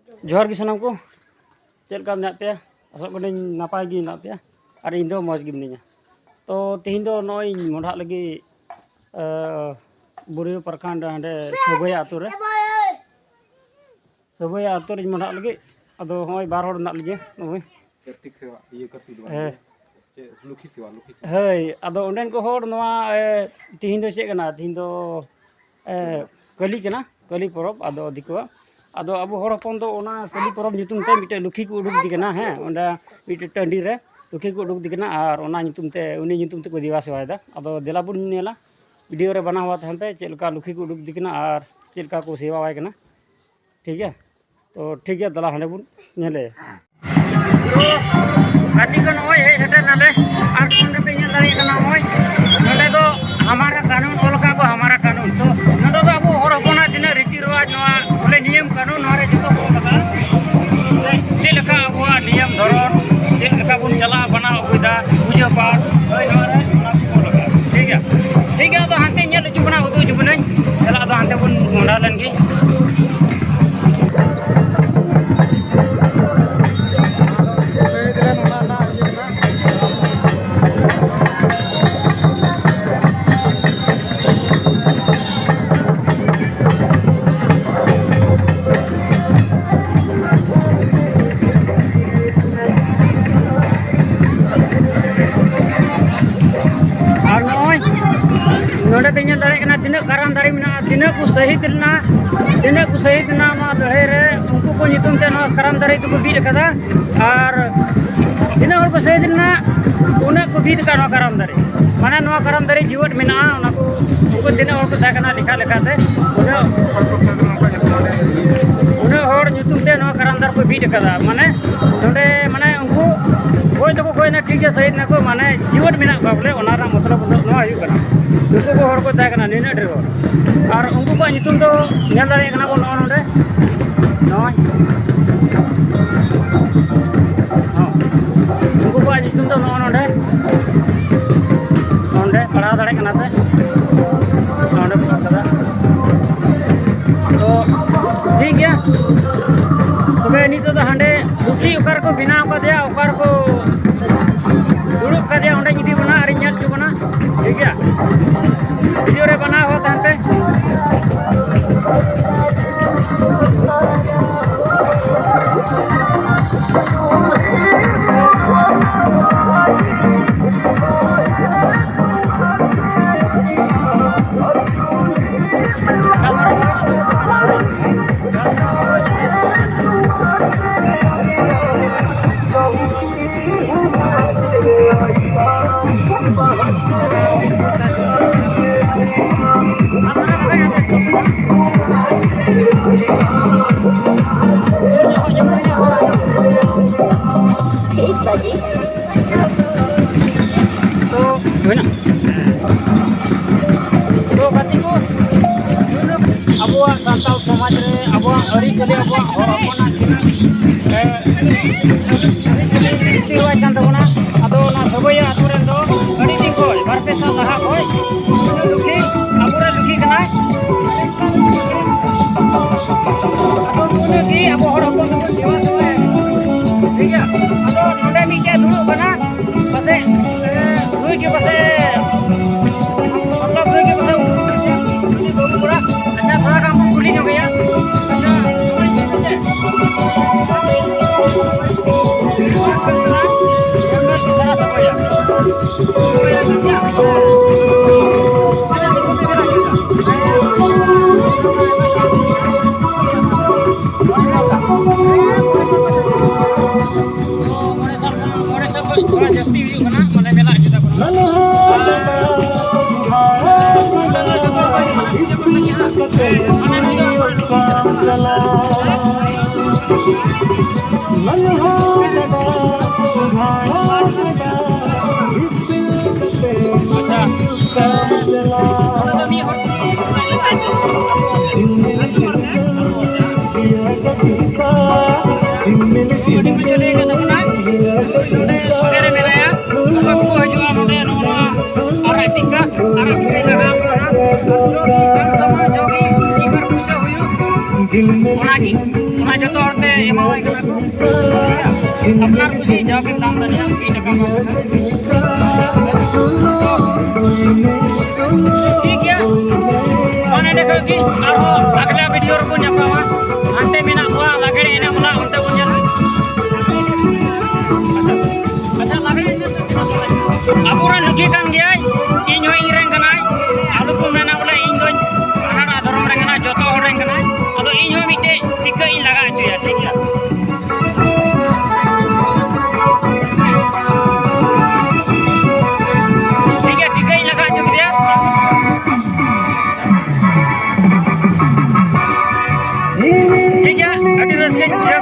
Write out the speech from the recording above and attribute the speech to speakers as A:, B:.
A: जोहार गी सानाम को चेक का मेना पे आसोग कनी नापाय गी मेना पे और इन दो मौज गी मिनिया तो तेहिं दो नय मोढ़ा लगी बुरी प्रखंड हांडे सबैया आतु रे सबैया आतु रे मोढ़ा लगी अदो होय बार हर मेना लगी नय
B: कार्तिक सेवा ये कार्तिक दो लुखी सेवा
A: हय अदो ओंडेन को हर नवा तेहिं दो चेक कना तेहिं दो कली परब अदो दिकुआ अदो अब हर हपन दो ओना कली परब नितुम ते मिटे लुखी को उडुक दी कना हैं ओंडा मिटे टंडी रे लुखी को उडुक दी कना और ओना नितुम ते उनी नितुम ते को दिवा सेवायदा अदो देला बुन नेला वीडियो रे बना हुआ तहनते चेलका लुखी को उडुक दी कना और चेलका को सेवा वाय कना ठीक है तो ठीक है दला हांडे बुन नेले तो गाती को नय हे सेटर नाले और नंदे पे नेल दाड़ी कना होय नंदे दो हमारा कानून ओलका को हमारा कानून तो नंदे दो अब हर हपना दिना रीति रिवाज नवा बोले नियम कानून नरे जतो को लगा चेलका अब नियम धरन चेलका बुन चला बना अगुदा पूजा पाठ होय नरे ओना को लगा ठीक है तो हांते नेल जुबना उदु जुबना चला तो हांते बुन मोंडा लेनगी नोडे पे नेल दाड़े कना तिना काराम दाड़ी मेना तिना को शहीद ना मा लड़ाई रे उनको को नितुम ते नो काराम दाड़ी तो को बीट कदा और तिना हर को शहीद ना उना को बीट का नो काराम दाड़ी माने नो काराम दाड़ी जीवट मेना उना को उनको तिना हर को दाकना लिखा लेखाते उना हर नितुम ते नो काराम दाड़ को बीट कदा माने नोडे माने उनको कोई तो कोई ना ठीक है शहीद ना को माने जीवट मेना बाबले ओना रा मतलब नो आयु कना उनको को हर को दाकना निना ड्रेव और उनको को नितुम तो नेल दाड़ी कना बन नोडे नय उनको को नितुम तो नोडे पढ़ा दाड़े कना ते नोडे पढ़ा कदा तो ठीक है तबे नितो तो हांडे लुखी ओकार को बिना का दिया ओकार को दुड़ुब का दिया ओंडे इदी बना और नेल चु बना ठीक है वीडियो रे बना हो तानते तो होना तो गाती को अब सानताल समाज रे अब अरी चले अब हर अपना रीति रिवाज कान तबना अदो ना सबैया आतु रेन दो अडी दिन को बार पे साल लहा होय लुखी अबुरे लुखी कना अदो की अब हर अपन को देवा समय ठीक है अदो नोडे मी के दुड़ु बना बसे दुई के बसे मतलब दुई के बसे पूरा अच्छा थोड़ा काम खुली हो गया अच्छा सारा सब हो जाए थोड़ा जस्ती हुई कना माने मेला जुदा कना Onagi, ona joto horte emawai kana ko. Apnar kusi jawab daam dania ini kama. ठीक है mana dekho ki arho agla video ro punya pawa ante mena gua lagare ene mula onte punya acha lagare ene apuran luki kan gaya इन हो इंग्रैंड कनाई आलू को मना बोला इन दो अनारा धर्म रंगना जोतो हो रंगना अदो इन हो मिटे टिक इन लगा चुया ठीक है ठीक है टिक इन लगा चुक दिया ठीक है अभी रस के बुझा